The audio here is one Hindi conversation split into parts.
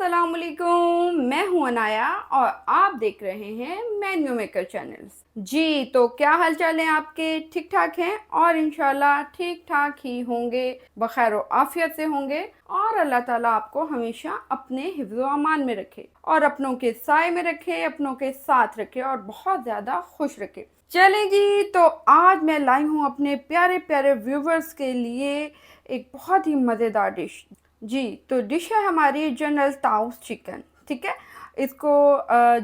अस्सलामुअलैकुम, मैं हूं अनाया और आप देख रहे हैं मेन्यू मेकर चैनल्स। जी तो क्या हाल चाल है आपके? ठीक ठाक हैं और इंशाल्लाह ठीक ठाक ही होंगे, बखैर आफियत से होंगे और अल्लाह ताला आपको हमेशा अपने हिफ्ज़ व अमान में रखे और अपनों के साए में रखे, अपनों के साथ रखे और बहुत ज़्यादा खुश रखे। चलें जी, तो आज मैं लाई हूँ अपने प्यारे प्यारे व्यूवर्स के लिए एक बहुत ही मज़ेदार डिश। जी तो डिश है हमारी जनरल ताउस चिकन। ठीक है, इसको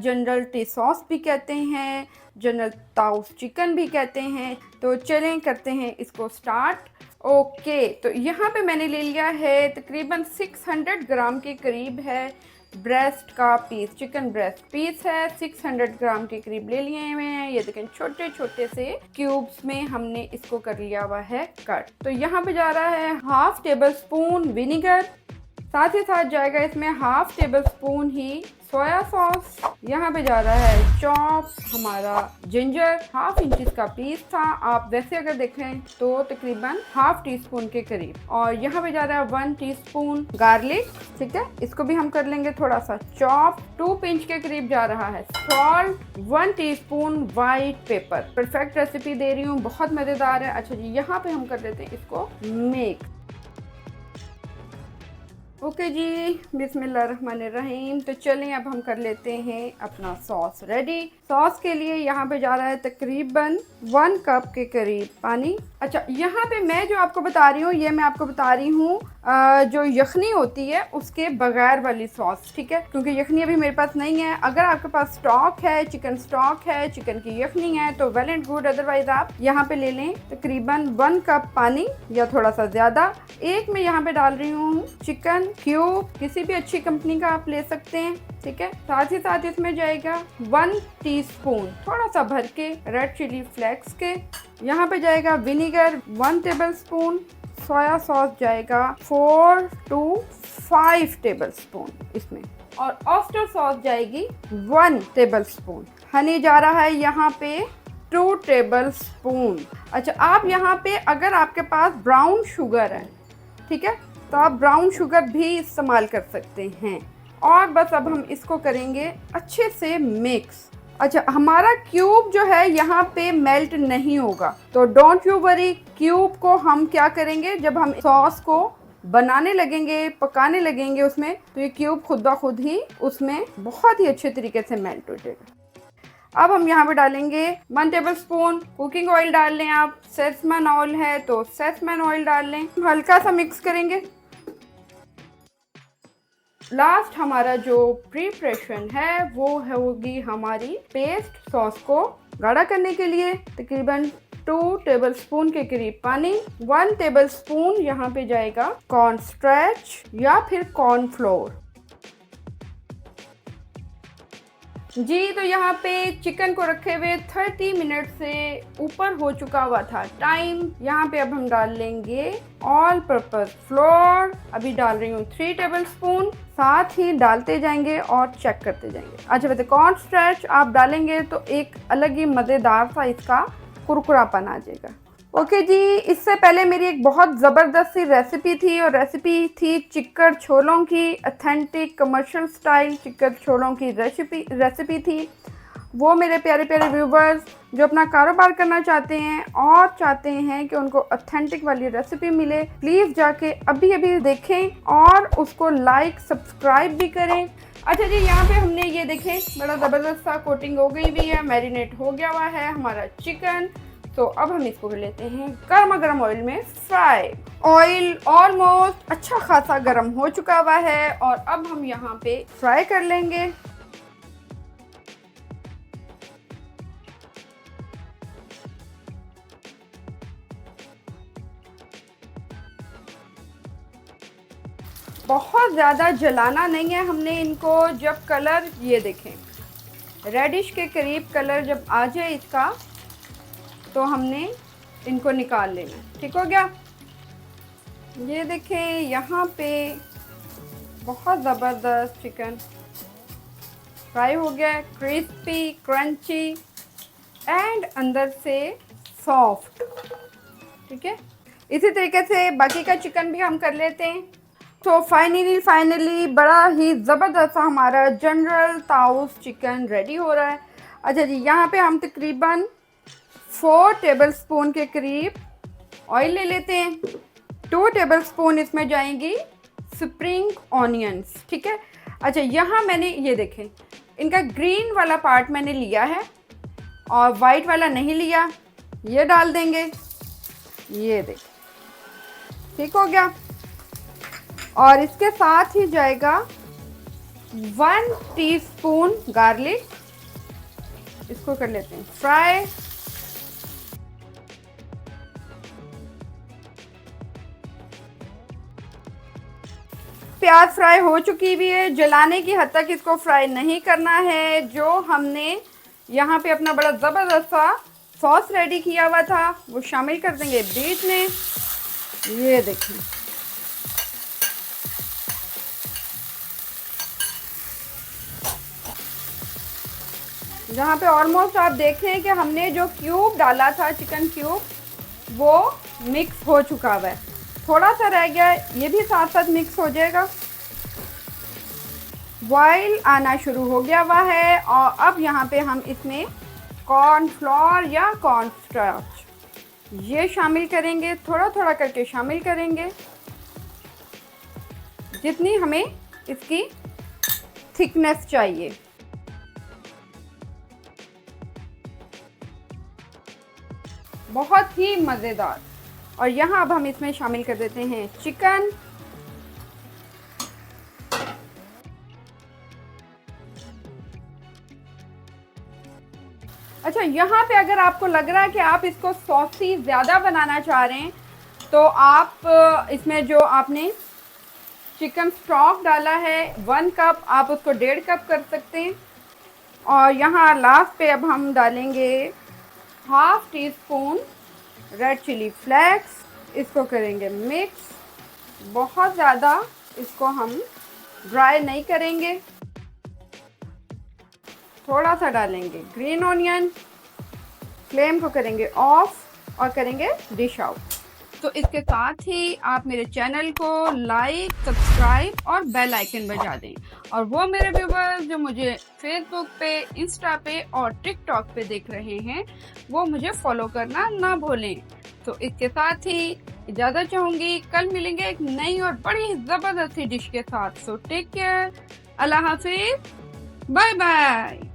जनरल टी सॉस भी कहते हैं, जनरल ताउस चिकन भी कहते हैं। तो चलें करते हैं इसको स्टार्ट। ओके, तो यहाँ पे मैंने ले लिया है तकरीबन 600 ग्राम के करीब है ब्रेस्ट का पीस, चिकन ब्रेस्ट पीस है। 600 ग्राम के करीब ले लिए हुए हैं। ये देखें छोटे छोटे से क्यूब्स में हमने इसको कर लिया हुआ है कट। तो यहाँ पे जा रहा है हाफ टेबल स्पून विनीगर, साथ ही साथ जाएगा इसमें हाफ टेबल स्पून ही सोया सॉस। यहाँ पे जा रहा है चॉप हमारा जिंजर, हाफ इंच का पीस था, आप वैसे अगर देखें तो तकरीबन हाफ टी स्पून के करीब। और यहाँ पे जा रहा है 1 टीस्पून गार्लिक। ठीक है, इसको भी हम कर लेंगे थोड़ा सा चॉप। 2 पिंच के करीब जा रहा है salt, 1 teaspoon white pepper. Perfect recipe दे रही हूँ, बहुत मज़ेदार है। अच्छा जी, यहाँ पे हम कर देते हैं इसको मिक्स। ओके जी, बिस्मिल्लाहिर्रहमानिर्रहीम। तो चलें अब हम कर लेते हैं अपना सॉस रेडी। सॉस के लिए यहाँ पे जा रहा है तकरीबन 1 कप के करीब पानी। अच्छा, यहाँ पे मैं जो आपको बता रही हूँ, ये मैं आपको बता रही हूँ जो यखनी होती है उसके बगैर वाली सॉस। ठीक है, क्योंकि यखनी अभी मेरे पास नहीं है। अगर आपके पास स्टॉक है, चिकन स्टॉक है, चिकन की यखनी है तो वेल एंड गुड, अदरवाइज आप यहाँ पे ले लें तकरीबन 1 कप पानी या थोड़ा सा ज़्यादा। एक मैं यहाँ पे डाल रही हूँ चिकन क्यूब, किसी भी अच्छी कंपनी का आप ले सकते हैं। ठीक है, साथ ही साथ इसमें जाएगा 1 टीस्पून थोड़ा सा भर के रेड चिली फ्लेक्स के। यहाँ पे जाएगा vinegar 1 table spoon, soya sauce जाएगा 4 to 5 टेबल स्पून इसमें, और ऑयस्टर सॉस जाएगी 1 टेबल स्पून। हनी जा रहा है यहाँ पे 2 टेबल स्पून। अच्छा, आप यहाँ पे अगर आपके पास ब्राउन शुगर है, ठीक है, तो आप ब्राउन शुगर भी इस्तेमाल कर सकते हैं। और बस अब हम इसको करेंगे अच्छे से मिक्स। अच्छा, हमारा क्यूब जो है यहाँ पे मेल्ट नहीं होगा, तो डोंट यू वरी। क्यूब को हम क्या करेंगे, जब हम सॉस को बनाने लगेंगे, पकाने लगेंगे उसमें, तो ये क्यूब खुद ब खुद ही उसमें बहुत ही अच्छे तरीके से मेल्ट हो जाएगा। अब हम यहाँ पे डालेंगे 1 टेबल स्पून कुकिंग ऑयल डाल लें आप। सेसमन ऑयल है तो सेसमन ऑयल डाल लें। हल्का सा मिक्स करेंगे। लास्ट हमारा जो प्रिपरेशन है वो होगी हमारी पेस्ट सॉस को गाढ़ा करने के लिए तकरीबन 2 टेबल स्पून के करीब पानी। 1 टेबल स्पून यहाँ पे जाएगा कॉर्न स्ट्रेच या फिर कॉर्न फ्लोर। जी तो यहाँ पे चिकन को रखे हुए 30 मिनट से ऊपर हो चुका हुआ था टाइम। यहाँ पे अब हम डाल लेंगे ऑल पर्पस फ्लोर। अभी डाल रही हूँ 3 टेबल स्पून, साथ ही डालते जाएंगे और चेक करते जाएंगे। अच्छा वैसे कॉर्न स्ट्रेच आप डालेंगे तो एक अलग ही मज़ेदार सा इसका कुरकुरापन आ जाएगा। ओके जी, इससे पहले मेरी एक बहुत ज़बरदस्त सी रेसिपी थी, और रेसिपी थी चिकन छोलों की, ऑथेंटिक कमर्शियल स्टाइल चिकन छोलों की रेसिपी थी। वो मेरे प्यारे प्यारे व्यूवर्स जो अपना कारोबार करना चाहते हैं और चाहते हैं कि उनको ऑथेंटिक वाली रेसिपी मिले, प्लीज़ जाके अभी अभी देखें और उसको लाइक सब्सक्राइब भी करें। अच्छा जी, यहाँ पे हमने ये देखें बड़ा ज़बरदस्त सा कोटिंग हो गई हुई है, मैरिनेट हो गया हुआ है हमारा चिकन। तो अब हम इसको लेते हैं गर्मा गर्म ऑयल में फ्राई। ऑयल ऑलमोस्ट अच्छा खासा गर्म हो चुका हुआ है और अब हम यहाँ पे फ्राई कर लेंगे। बहुत ज़्यादा जलाना नहीं है हमने इनको। जब कलर ये देखें रेडिश के करीब कलर जब आ जाए इसका, तो हमने इनको निकाल लेना। ठीक हो गया। ये देखें यहाँ पे बहुत ज़बरदस्त चिकन फ्राई हो गया है, क्रिस्पी क्रंची एंड अंदर से सॉफ्ट। ठीक है, इसी तरीके से बाकी का चिकन भी हम कर लेते हैं। तो फाइनली बड़ा ही ज़बरदस्त हमारा जनरल ताउस चिकन रेडी हो रहा है। अच्छा जी, यहाँ पे हम तकरीबन 4 टेबलस्पून के करीब ऑयल ले लेते हैं। 2 टेबलस्पून इसमें जाएंगी स्प्रिंग ऑनियंस, ठीक है। अच्छा, यहाँ मैंने ये देखें, इनका ग्रीन वाला पार्ट मैंने लिया है और वाइट वाला नहीं लिया। ये डाल देंगे, ये देखें, ठीक हो गया। और इसके साथ ही जाएगा 1 टीस्पून गार्लिक, इसको कर लेते हैं फ्राई। प्याज फ्राई हो चुकी भी है, जलाने की हद तक इसको फ्राई नहीं करना है। जो हमने यहाँ पे अपना बड़ा ज़बरदस्त सा सॉस रेडी किया हुआ था वो शामिल कर देंगे बीच में। ये देखें, जहाँ पे ऑलमोस्ट आप देखें कि हमने जो क्यूब डाला था, चिकन क्यूब, वो मिक्स हो चुका हुआ है। थोड़ा सा रह गया, ये भी साथ साथ मिक्स हो जाएगा। बॉईल आना शुरू हो गया हुआ है और अब यहाँ पे हम इसमें कॉर्नफ्लोर या कॉर्नस्टार्च ये शामिल करेंगे, थोड़ा थोड़ा करके शामिल करेंगे, जितनी हमें इसकी थिकनेस चाहिए। बहुत ही मज़ेदार। और यहाँ अब हम इसमें शामिल कर देते हैं चिकन। अच्छा, यहाँ पे अगर आपको लग रहा है कि आप इसको सॉसी ज़्यादा बनाना चाह रहे हैं तो आप इसमें जो आपने चिकन स्टॉक डाला है 1 कप, आप उसको 1.5 कप कर सकते हैं। और यहाँ लास्ट पे अब हम डालेंगे 1/2 टीस्पून रेड चिली फ्लेक्स, इसको करेंगे मिक्स। बहुत ज़्यादा इसको हम ड्राई नहीं करेंगे, थोड़ा सा डालेंगे ग्रीन ऑनियन। फ्लेम को करेंगे ऑफ और करेंगे डिश आउट। तो इसके साथ ही आप मेरे चैनल को लाइक, सब्सक्राइब और बेल आइकन बजा दें। और वो मेरे व्यूवर्स जो मुझे फेसबुक पे, इंस्टा पे और टिकटॉक पे देख रहे हैं, वो मुझे फॉलो करना ना भूलें। तो इसके साथ ही इजाज़त चाहूँगी, कल मिलेंगे एक नई और बड़ी ज़बरदस्त डिश के साथ। सो टेक केयर, अल्लाह हाफिज़, बाय बाय।